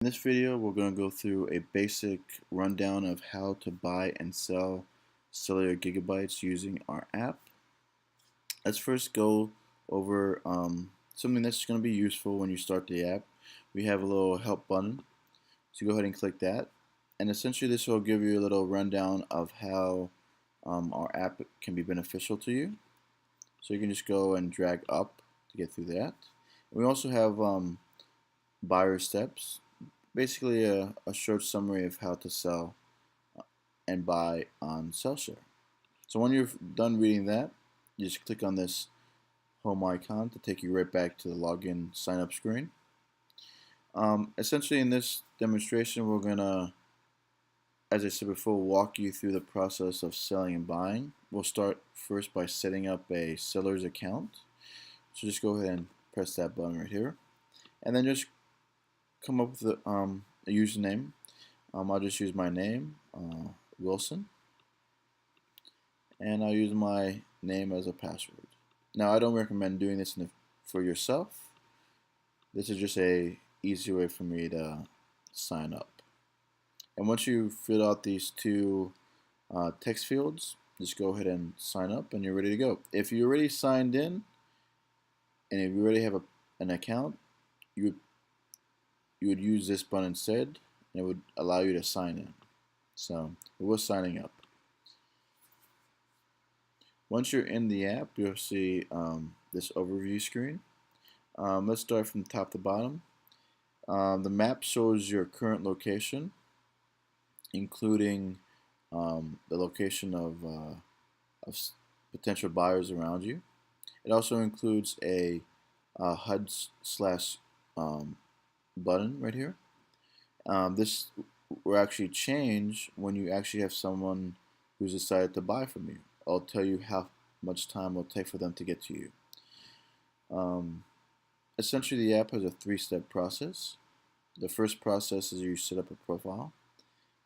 In this video, we're going to go through a basic rundown of how to buy and sell cellular gigabytes using our app. Let's first go over something that's going to be useful when you start the app. We have a little help button, so go ahead and click that. And essentially this will give you a little rundown of how our app can be beneficial to you. So you can just go and drag up to get through that. We also have buyer steps. Basically a short summary of how to sell and buy on SellShare. So when you're done reading that, you just click on this home icon to take you right back to the login sign up screen. Essentially in this demonstration we're going to, as I said before, walk you through the process of selling and buying. We'll start first by setting up a seller's account. So just go ahead and press that button right here. And then just come up with a username. I'll just use my name, Wilson, and I'll use my name as a password. Now I don't recommend doing this for yourself. This is just a easy way for me to sign up. And once you fill out these two text fields, just go ahead and sign up and you're ready to go. If you're already signed in and if you already have an account, you would use this button instead, and it would allow you to sign in. So we're signing up. Once you're in the app, you'll see this overview screen. Let's start from top to bottom. The map shows your current location, including the location of potential buyers around you. It also includes a HUD slash button right here. This will actually change when you actually have someone who's decided to buy from you. I'll tell you how much time it will take for them to get to you. Essentially the app has a three-step process. The first process is you set up a profile.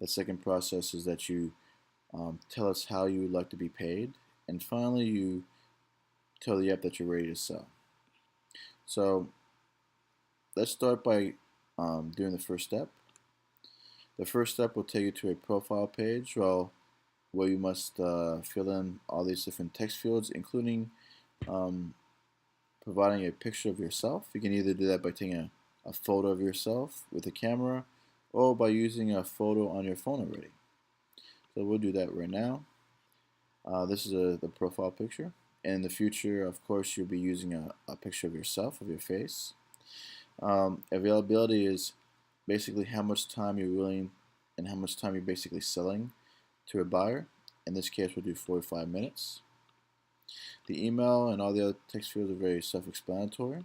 The second process is that you tell us how you would like to be paid. And finally you tell the app that you're ready to sell. So let's start by doing the first step. The first step will take you to a profile page where you must fill in all these different text fields, including providing a picture of yourself. You can either do that by taking a photo of yourself with a camera or by using a photo on your phone already. So we'll do that right now. This is the profile picture. And in the future, of course, you'll be using a picture of yourself, of your face. Availability is basically how much time you're willing and how much time you're basically selling to a buyer. In this case, we'll do 45 minutes. The email and all the other text fields are very self-explanatory.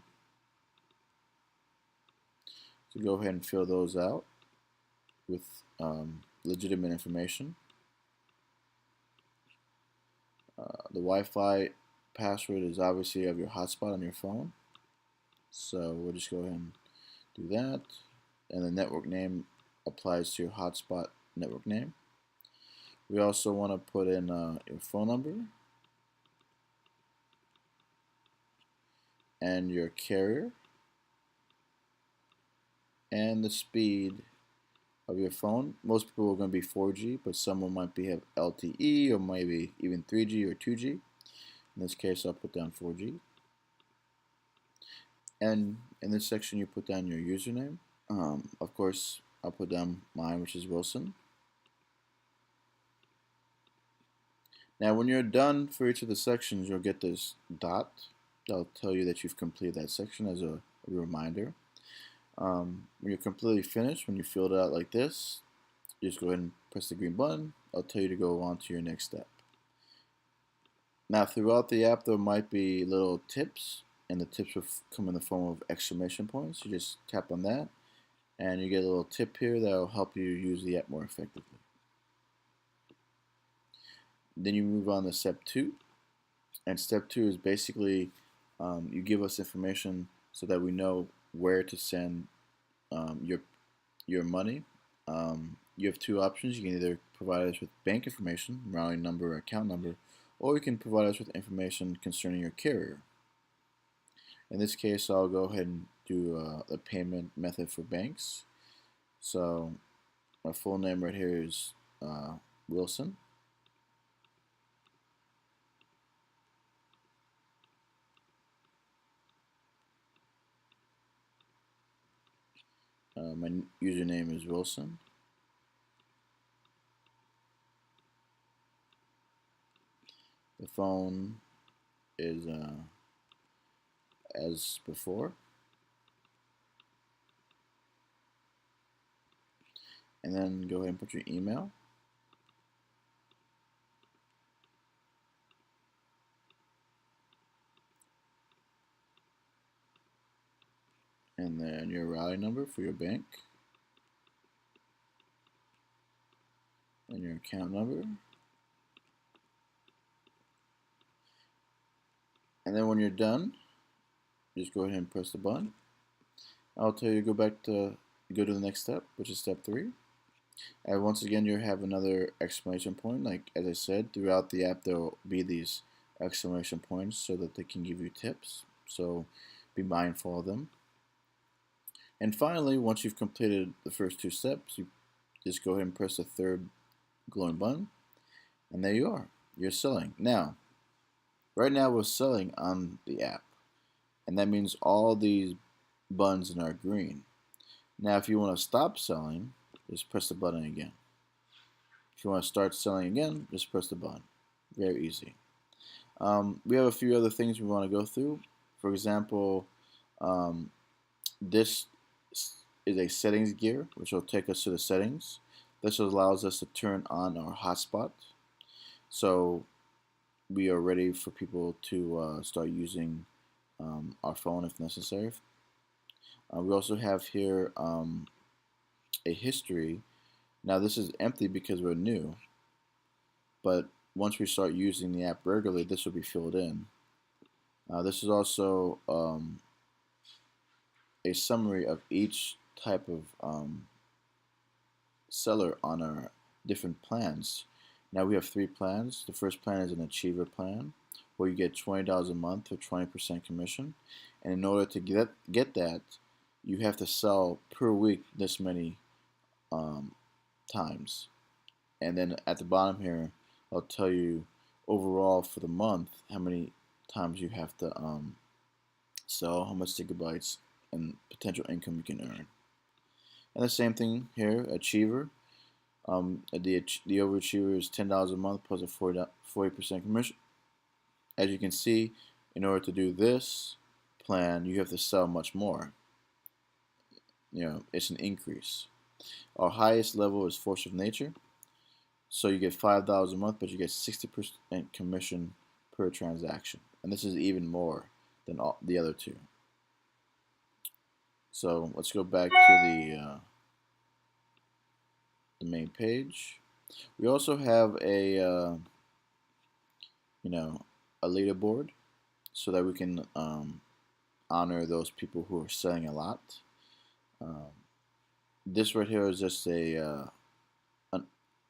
So go ahead and fill those out with legitimate information. The Wi-Fi password is obviously of your hotspot on your phone. So we'll just go ahead and do that. And the network name applies to your hotspot network name. We also want to put in your phone number and your carrier and the speed of your phone. Most people are going to be 4G, but someone might have LTE or maybe even 3G or 2G. In this case, I'll put down 4G. And in this section, you put down your username. Of course, I'll put down mine, which is Wilson. Now, when you're done for each of the sections, you'll get this dot that'll tell you that you've completed that section as a reminder. When you're completely finished, when you fill it out like this, you just go ahead and press the green button. I'll tell you to go on to your next step. Now, throughout the app, there might be little tips, and the tips will come in the form of exclamation points. You just tap on that, and you get a little tip here that will help you use the app more effectively. Then you move on to step 2, and step 2 is basically you give us information so that we know where to send your money. You have two options. You can either provide us with bank information, routing number or account number, or you can provide us with information concerning your carrier. In this case, I'll go ahead and do a payment method for banks. So my full name right here is Wilson. My username is Wilson. The phone is as before. And then go ahead and put your email. And then your routing number for your bank. And your account number. And then when you're done, just go ahead and press the button. I'll tell you to go to the next step, which is step 3. And once again, you have another exclamation point. Like as I said, throughout the app there will be these exclamation points so that they can give you tips. So be mindful of them. And finally, once you've completed the first 2 steps, you just go ahead and press the third glowing button, and there you are. You're selling. Now, right now we're selling on the app, and that means all these buttons are green. Now, if you want to stop selling, just press the button again. If you want to start selling again, just press the button. Very easy. We have a few other things we want to go through. For example, this is a settings gear, which will take us to the settings. This allows us to turn on our hotspot, so we are ready for people to start using our phone if necessary. We also have here a history. Now this is empty because we're new, but once we start using the app regularly, this will be filled in. This is also a summary of each type of seller on our different plans. Now we have 3 plans. The first plan is an achiever plan, where you get $20 a month for 20% commission. And in order to get that, you have to sell per week this many times. And then at the bottom here, I'll tell you overall for the month how many times you have to sell, how much gigabytes, and potential income you can earn. And the same thing here, achiever. The overachiever is $10 a month plus a 40% commission. As you can see, in order to do this plan, you have to sell much more. It's an increase. Our highest level is force of nature. So you get $5 a month, but you get 60% commission per transaction. And this is even more than all the other 2. So let's go back to the main page. We also have a a leaderboard so that we can honor those people who are selling a lot. This right here is just an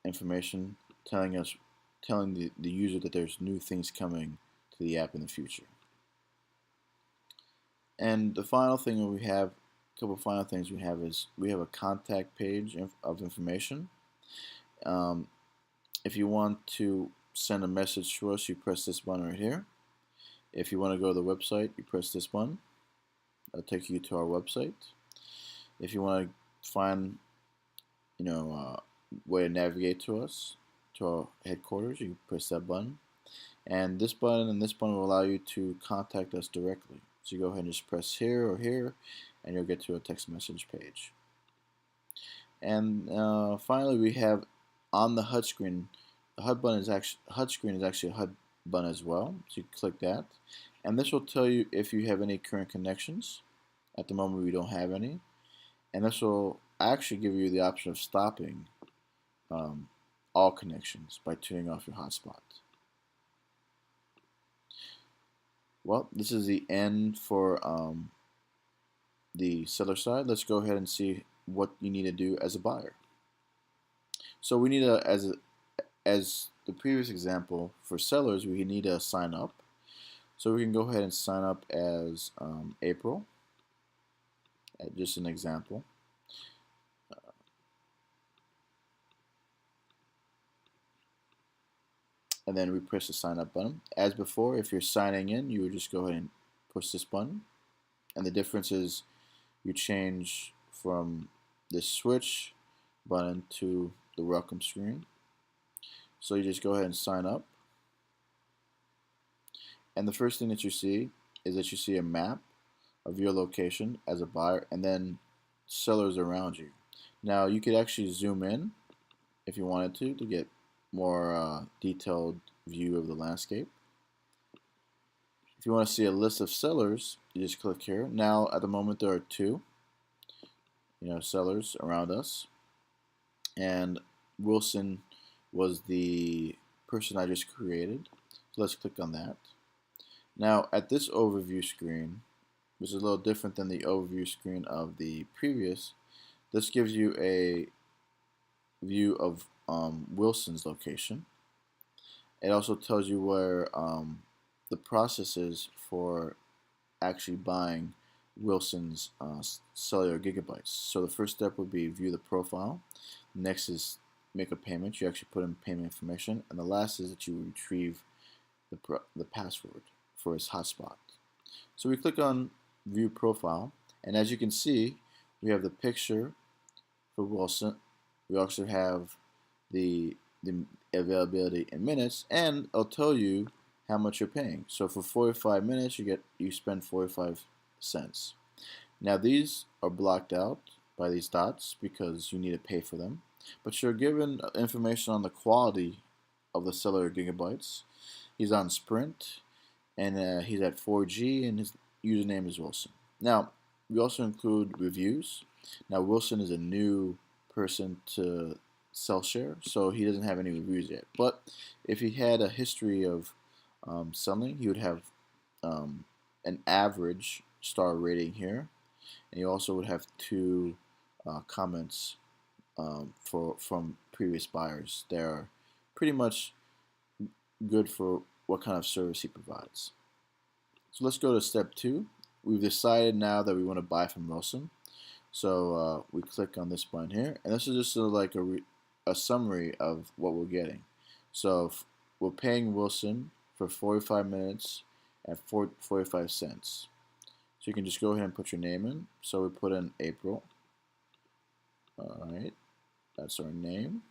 information telling the user that there's new things coming to the app in the future. And the final thing we have, a couple final things we have is we have a contact page of information. If you want to send a message to us, you press this button right here. If you want to go to the website, you press this button. That'll take you to our website. If you want to find, way to navigate to us, to our headquarters, you press that button. And this button and this button will allow you to contact us directly. So you go ahead and just press here or here, and you'll get to a text message page. And finally, we have on the HUD screen. The HUD screen is actually a HUD button as well. So you click that, and this will tell you if you have any current connections. At the moment, we don't have any, and this will actually give you the option of stopping all connections by turning off your hotspot. Well, this is the end for the seller side. Let's go ahead and see what you need to do as a buyer. So we need as the previous example for sellers, we need to sign up. So we can go ahead and sign up as April. Just an example. and then we press the sign up button. As before, if you're signing in, you would just go ahead and push this button, and the difference is you change from this switch button to the welcome screen. So you just go ahead and sign up, and the first thing that you see is that you see a map of your location as a buyer and then sellers around you. Now you could actually zoom in if you wanted to get more detailed view of the landscape. If you want to see a list of sellers, you just click here. Now at the moment there are two sellers around us, and Wilson was the person I just created. So let's click on that. Now at this overview screen, which is a little different than the overview screen of the previous, this gives you a view of Wilson's location. It also tells you where the process is for actually buying Wilson's cellular gigabytes. So the first step would be view the profile. Next is make a payment. You actually put in payment information, and the last is that you retrieve the password for his hotspot. So we click on view profile, and as you can see, we have the picture for Wilson. We also have the availability in minutes, and it'll tell you how much you're paying. So for 45 minutes, you spend 45 cents. Now these are blocked out by these dots because you need to pay for them, but you're given information on the quality of the cellular gigabytes. He's on Sprint, and he's at 4G, and his username is Wilson. Now we also include reviews. Now Wilson is a new person to CellShare, so he doesn't have any reviews yet. But if he had a history of selling, he would have an average star rating here, and you also would have two comments from previous buyers. They're pretty much good for what kind of service he provides. So let's go to step 2. We've decided now that we want to buy from Wilson, so we click on this button here, and this is just like a summary of what we're getting. So we're paying Wilson for 45 minutes at 45 cents. So you can just go ahead and put your name in. So we put in April. Alright, that's our name.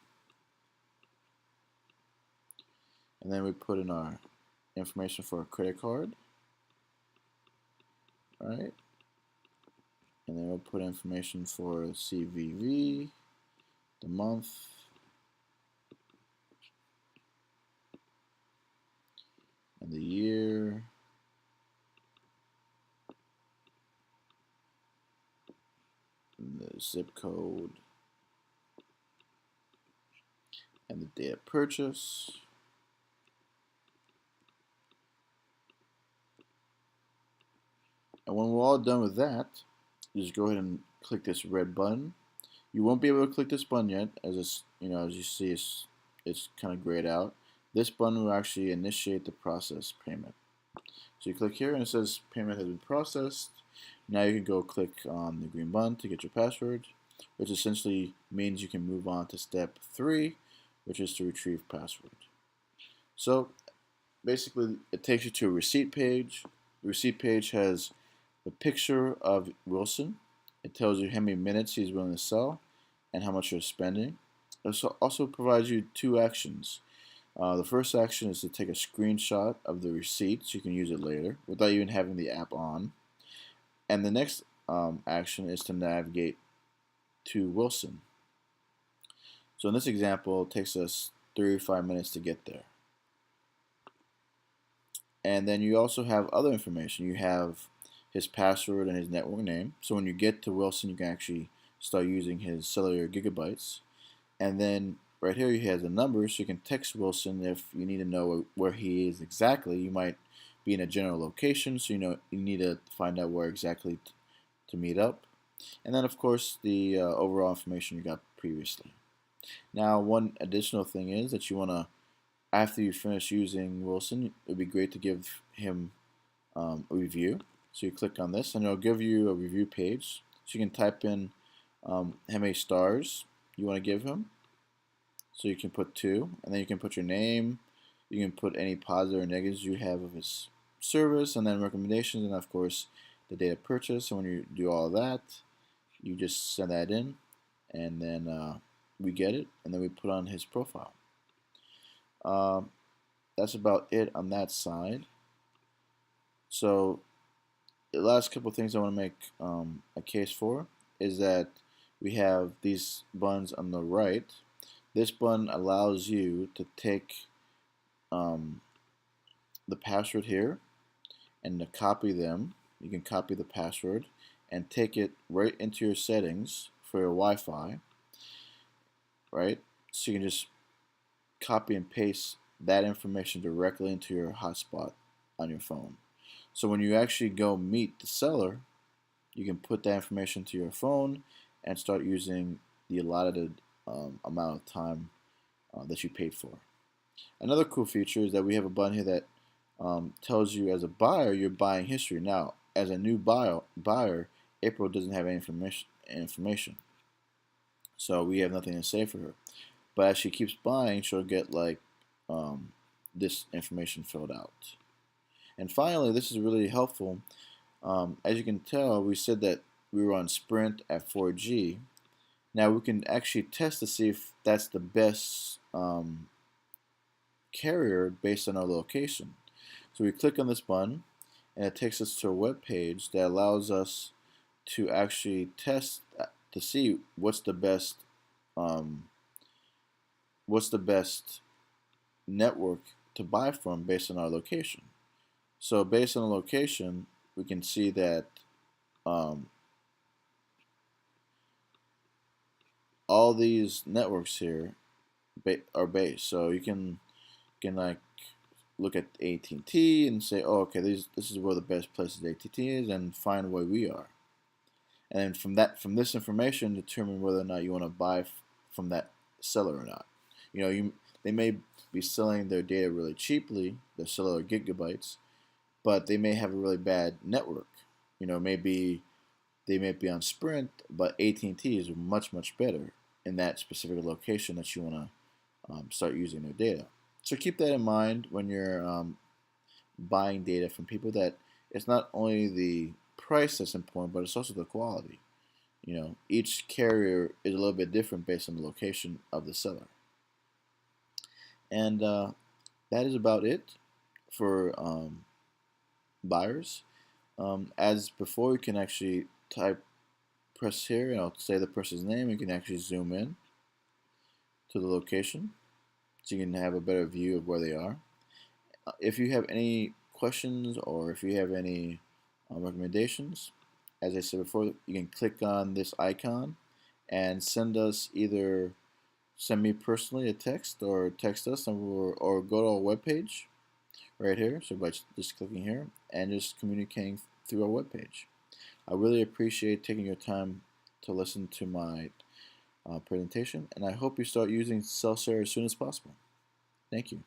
And then we put in our information for a credit card. Alright. And then we'll put information for CVV, the month, and the year, and the zip code, and the date of purchase. And when we're all done with that, you just go ahead and click this red button. You won't be able to click this button yet, as it's, as you see, it's kind of grayed out. This button will actually initiate the process payment. So you click here and it says payment has been processed. Now you can go click on the green button to get your password, which essentially means you can move on to step 3, which is to retrieve password. So basically it takes you to a receipt page. The receipt page has the picture of Wilson. It tells you how many minutes he's willing to sell and how much you're spending. It also provides you 2 actions. The first action is to take a screenshot of the receipt so you can use it later without even having the app on. And the next action is to navigate to Wilson. So in this example, it takes us 35 minutes to get there. And then you also have other information. You have his password and his network name. So when you get to Wilson, you can actually start using his cellular gigabytes. And then right here he has a number, so you can text Wilson if you need to know where he is exactly. You might be in a general location, so you need to find out where exactly to meet up. And then of course the overall information you got previously. Now one additional thing is that you want to, after you finish using Wilson, it would be great to give him a review. So you click on this and it'll give you a review page. So you can type in how many stars you want to give him. So you can put 2, and then you can put your name, You can put any positive or negatives you have of his service, and then recommendations, and of course the data purchase. And when you do all that, you just send that in, and then we get it, and then we put on his profile. That's about it on that side. So the last couple of things I want to make a case for is that we have these buttons on the right. This button allows you to take the password here and to copy them. You can copy the password and take it right into your settings for your Wi-Fi, right? So you can just copy and paste that information directly into your hotspot on your phone. So when you actually go meet the seller, you can put that information to your phone and start using the allotted amount of time that you paid for. Another cool feature is that we have a button here that tells you as a buyer your buying history. Now, as a new buyer, April doesn't have any information, so we have nothing to say for her. But as she keeps buying, she'll get like this information filled out. And finally, this is really helpful. As you can tell, we said that we were on Sprint at 4G. Now we can actually test to see if that's the best carrier based on our location. So we click on this button, and it takes us to a web page that allows us to actually test to see what's the best network to buy from based on our location. So based on the location, we can see that all these networks here are based. So you can like look at AT&T and say, oh, okay, this is where the best place is AT&T is, and find where we are. And from this information, determine whether or not you want to buy from that seller or not. You know, they may be selling their data really cheaply, their cellular gigabytes, but they may have a really bad network. You know, maybe they may be on Sprint, but AT&T is much better in that specific location that you want to start using their data. So keep that in mind when you're buying data from people, that it's not only the price that's important, but it's also the quality. You know, each carrier is a little bit different based on the location of the seller. And that is about it for buyers. As before, you can actually press here, and I'll say the person's name. You can actually zoom in to the location, so you can have a better view of where they are. If you have any questions, or if you have any recommendations, as I said before, you can click on this icon and send me personally a text, or text us, or go to our webpage right here. So by just clicking here and just communicating through our webpage. I really appreciate taking your time to listen to my presentation, and I hope you start using Cellshare as soon as possible. Thank you.